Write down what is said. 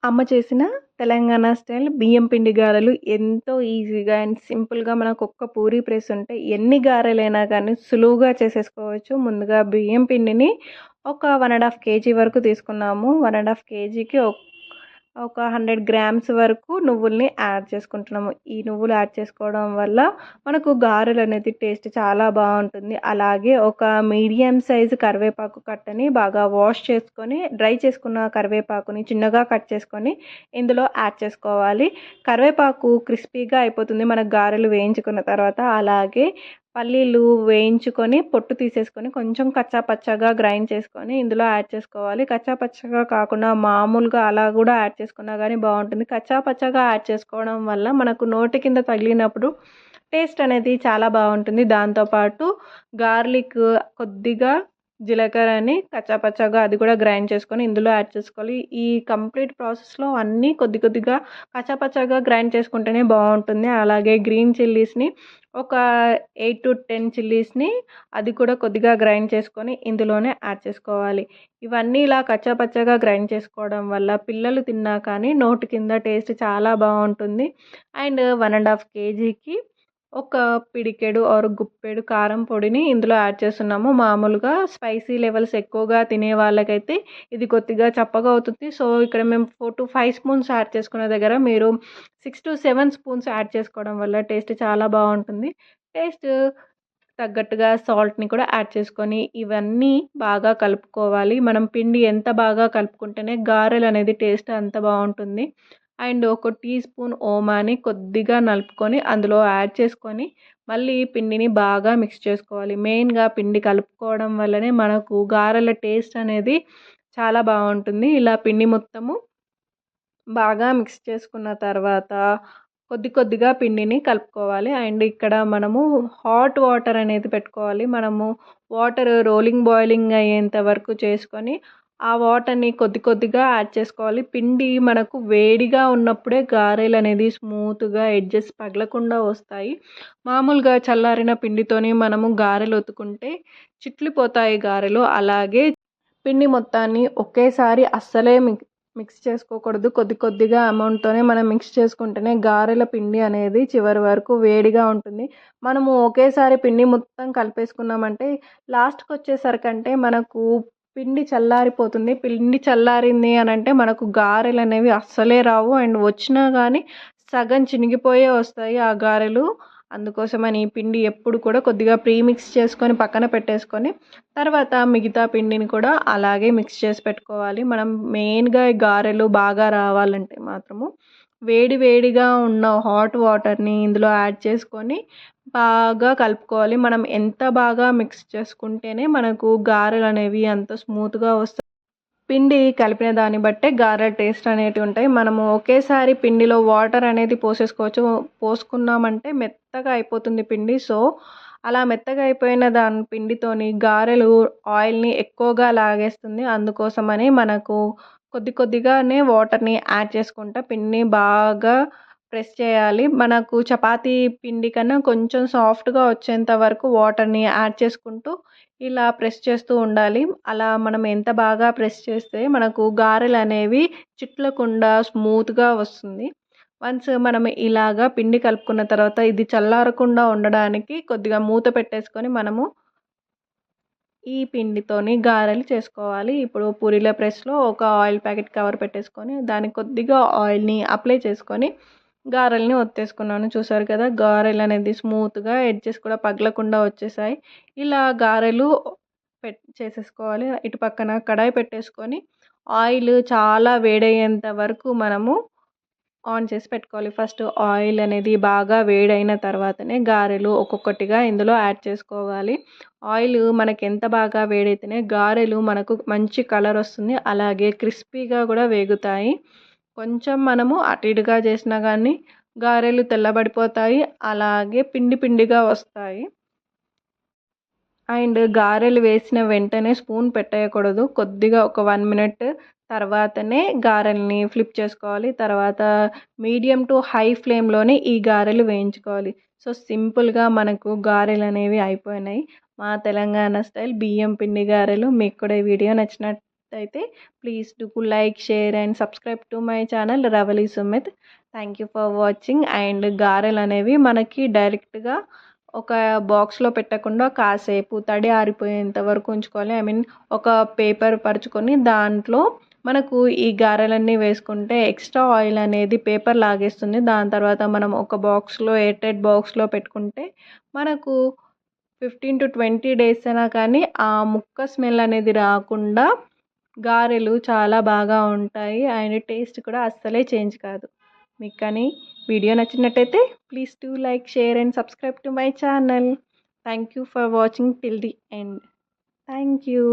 అమ్మ చేసిన తెలంగాణ స్టైల్ బియ్యం పిండి గారెలు ఎంతో ఈజీగా అండ్ సింపుల్‌గా మనకొక్క పూరీ ప్రెస్ ఉంటే ఎన్ని గారెలైనా కానీ సులువుగా చేసేసుకోవచ్చు. ముందుగా బియ్యం పిండిని ఒక 1 ½ కేజీ వరకు తీసుకున్నాము. 1 ½ కేజీకి ఒక 100 గ్రామ్స్ వరకు నువ్వుల్ని యాడ్ చేసుకుంటున్నాము. ఈ నువ్వులు యాడ్ చేసుకోవడం వల్ల మనకు గారెలనేది టేస్ట్ చాలా బావుంటుంది. అలాగే ఒక మీడియం సైజు కరివేపాకు కట్టని బాగా వాష్ చేసుకొని, డ్రై చేసుకున్న కరివేపాకుని చిన్నగా కట్ చేసుకొని ఇందులో యాడ్ చేసుకోవాలి. కరివేపాకు క్రిస్పీగా అయిపోతుంది మనకు గారెలు వేయించుకున్న తర్వాత. అలాగే పల్లీలు వేయించుకొని పొట్టు తీసేసుకొని కొంచెం కచ్చా పచ్చాగా గ్రైండ్ చేసుకొని ఇందులో యాడ్ చేసుకోవాలి. కచ్చా పచ్చాగా కాకుండా మామూలుగా అలా కూడా యాడ్ చేసుకున్నా కానీ బాగుంటుంది. కచ్చా పచ్చాగా యాడ్ చేసుకోవడం వల్ల మనకు నోటి కింద తగిలినప్పుడు టేస్ట్ అనేది చాలా బాగుంటుంది. దాంతోపాటు గార్లిక్ కొద్దిగా జీలకర్రని కచ్చా పచ్చాగా అది కూడా గ్రైండ్ చేసుకొని ఇందులో యాడ్ చేసుకోవాలి. ఈ కంప్లీట్ ప్రాసెస్లో అన్నీ కొద్ది కొద్దిగా కచ్చా పచ్చాగా గ్రైండ్ చేసుకుంటేనే బాగుంటుంది. అలాగే గ్రీన్ చిల్లీస్ని ఒక 8 to 10 చిల్లీస్ని అది కూడా కొద్దిగా గ్రైండ్ చేసుకొని ఇందులోనే యాడ్ చేసుకోవాలి. ఇవన్నీ ఇలా కచ్చా పచ్చాగా గ్రైండ్ చేసుకోవడం వల్ల పిల్లలు తిన్నా కానీ నోటి కింద టేస్ట్ చాలా బాగుంటుంది. అండ్ 1 ½ కేజీకి ఒక పిడికెడు ఆర్ గుప్పెడు కారం పొడిని ఇందులో యాడ్ చేస్తున్నాము. మామూలుగా స్పైసీ లెవెల్స్ ఎక్కువగా తినే వాళ్ళకైతే ఇది కొద్దిగా చప్పగా అవుతుంది. సో ఇక్కడ మేము 4 to 5 స్పూన్స్ యాడ్ చేసుకునే దగ్గర మీరు 6 to 7 స్పూన్స్ యాడ్ చేసుకోవడం వల్ల టేస్ట్ చాలా బాగుంటుంది. టేస్ట్ తగ్గట్టుగా సాల్ట్ని కూడా యాడ్ చేసుకొని ఇవన్నీ బాగా కలుపుకోవాలి. మనం పిండి ఎంత బాగా కలుపుకుంటేనే గారెలు అనేది టేస్ట్ అంత బాగుంటుంది. అండ్ ఒక టీ స్పూన్ ఓమాని కొద్దిగా నలుపుకొని అందులో యాడ్ చేసుకొని మళ్ళీ పిండిని బాగా మిక్స్ చేసుకోవాలి. మెయిన్గా పిండి కలుపుకోవడం వల్లనే మనకు గారెల టేస్ట్ అనేది చాలా బాగుంటుంది. ఇలా పిండి మొత్తము బాగా మిక్స్ చేసుకున్న తర్వాత కొద్ది కొద్దిగా పిండిని కలుపుకోవాలి. అండ్ ఇక్కడ మనము హాట్ వాటర్ అనేది పెట్టుకోవాలి. మనము వాటర్ రోలింగ్ బాయిలింగ్ అయ్యేంత వరకు చేసుకొని ఆ వాటర్ని కొద్ది కొద్దిగా యాడ్ చేసుకోవాలి. పిండి మనకు వేడిగా ఉన్నప్పుడే గారెలు అనేది స్మూత్గా ఎడ్జెస్ పగలకుండా వస్తాయి. మామూలుగా చల్లారిన పిండితోని మనము గారెలు ఒత్తుకుంటే చిట్లిపోతాయి గారెలు. అలాగే పిండి మొత్తాన్ని ఒకేసారి అస్సలే మిక్స్ చేసుకోకూడదు. కొద్ది కొద్దిగా అమౌంట్తోనే మనం మిక్స్ చేసుకుంటేనే గారెల పిండి అనేది చివరి వరకు వేడిగా ఉంటుంది. మనము ఒకేసారి పిండి మొత్తం కలిపేసుకున్నామంటే లాస్ట్కి వచ్చేసరికంటే మనకు పిండి చల్లారిపోతుంది. పిండి చల్లారింది అని అంటే మనకు గారెలు అనేవి అస్సలే రావు. అండ్ వచ్చినా కానీ సగం చినిగిపోయే వస్తాయి ఆ గారెలు. అందుకోసమని పిండి ఎప్పుడు కూడా కొద్దిగా ప్రీమిక్స్ చేసుకొని పక్కన పెట్టేసుకొని తర్వాత మిగతా పిండిని కూడా అలాగే మిక్స్ చేసి పెట్టుకోవాలి. మనం మెయిన్గా గారెలు బాగా రావాలంటే మాత్రము వేడి వేడిగా ఉన్న హాట్ వాటర్ని ఇందులో యాడ్ చేసుకొని బాగా కలుపుకోవాలి. మనం ఎంత బాగా మిక్స్ చేసుకుంటేనే మనకు గారెలు అనేవి అంత స్మూత్గా వస్తాయి. పిండి కలిపిన దాన్ని బట్టే గారెల టేస్ట్ అనేటివి ఉంటాయి. మనము ఒకేసారి పిండిలో వాటర్ అనేది పోసేసుకోవచ్చు. పోసుకున్నామంటే మెత్తగా అయిపోతుంది పిండి. సో అలా మెత్తగా అయిపోయిన దాని పిండితోని గారెలు ఆయిల్ని ఎక్కువగా లాగేస్తుంది. అందుకోసమని మనకు కొద్ది కొద్దిగానే వాటర్ని యాడ్ చేసుకుంటా పిండిని బాగా ప్రెస్ చేయాలి. మనకు చపాతీ పిండి కన్నా కొంచెం సాఫ్ట్గా వచ్చేంత వరకు వాటర్ని యాడ్ చేసుకుంటూ ఇలా ప్రెస్ చేస్తూ ఉండాలి. అలా మనం ఎంత బాగా ప్రెస్ చేస్తే మనకు గారెలు అనేవి చిట్లకుండా స్మూత్గా వస్తుంది. వన్స్ మనం ఇలాగా పిండి కలుపుకున్న తర్వాత ఇది చల్లారకుండా ఉండడానికి కొద్దిగా మూత పెట్టేసుకొని మనము ఈ పిండితోని గారెలు చేసుకోవాలి. ఇప్పుడు పూరీల ప్రెస్లో ఒక ఆయిల్ ప్యాకెట్ కవర్ పెట్టేసుకొని దానికి కొద్దిగా ఆయిల్ని అప్లై చేసుకొని గారెల్ని ఒత్తేసుకున్నాను. చూసారు కదా గారెలు అనేది స్మూత్గా ఎడ్జెస్ కూడా పగలకుండా వచ్చేసాయి. ఇలా గారెలు చేసేసుకోవాలి. ఇటు పక్కన కడాయి పెట్టేసుకొని ఆయిల్ చాలా వేడయ్యేంత వరకు మనము ఆన్ చేసి పెట్టుకోవాలి. ఫస్ట్ ఆయిల్ అనేది బాగా వేడైన తర్వాతనే గారెలు ఒక్కొక్కటిగా ఇందులో యాడ్ చేసుకోవాలి. ఆయిల్ మనకి ఎంత బాగా వేడైతేనే గారెలు మనకు మంచి కలర్ వస్తుంది. అలాగే క్రిస్పీగా కూడా వేగుతాయి. కొంచెం మనము అటు ఇటుగా చేసినా కానీ గారెలు తెల్లబడిపోతాయి. అలాగే పిండి పిండిగా వస్తాయి. అండ్ గారెలు వేసిన వెంటనే స్పూన్ పెట్టేయకూడదు. కొద్దిగా ఒక 1 మినిట్ తర్వాతనే గారెల్ని ఫ్లిప్ చేసుకోవాలి. తర్వాత మీడియం టు హై ఫ్లేమ్లోనే ఈ గారెలు వేయించుకోవాలి. సో సింపుల్గా మనకు గారెలు అనేవి అయిపోయినాయి. మా తెలంగాణ స్టైల్ బియ్యం పిండి గారెలు. మీకు కూడా ఈ వీడియో నచ్చినట్టు నచ్చినట్టయితే please do like, share and subscribe to my channel Ravali Sumit. Thank you for watching. And గారెలు అనేవి మనకి డైరెక్ట్గా ఒక బాక్స్లో పెట్టకుండా కాసేపు తడి ఆరిపోయేంత వరకు ఉంచుకోవాలి. ఒక పేపర్ పరుచుకొని దాంట్లో మనకు ఈ గారెలన్నీ వేసుకుంటే ఎక్స్ట్రా ఆయిల్ అనేది పేపర్ లాగేస్తుంది. దాని తర్వాత మనం ఒక బాక్స్లో ఎయిర్టైట్ బాక్స్లో పెట్టుకుంటే మనకు 15 to 20 days అయినా కానీ ఆ ముక్క స్మెల్ అనేది రాకుండా గారెలు చాలా బాగా ఉంటాయి. అండ్ టేస్ట్ కూడా అస్సలే చేంజ్ కాదు. మీకు కానీ వీడియో నచ్చినట్టయితే please do like, share and subscribe to my channel. Thank you for watching till the end. Thank you.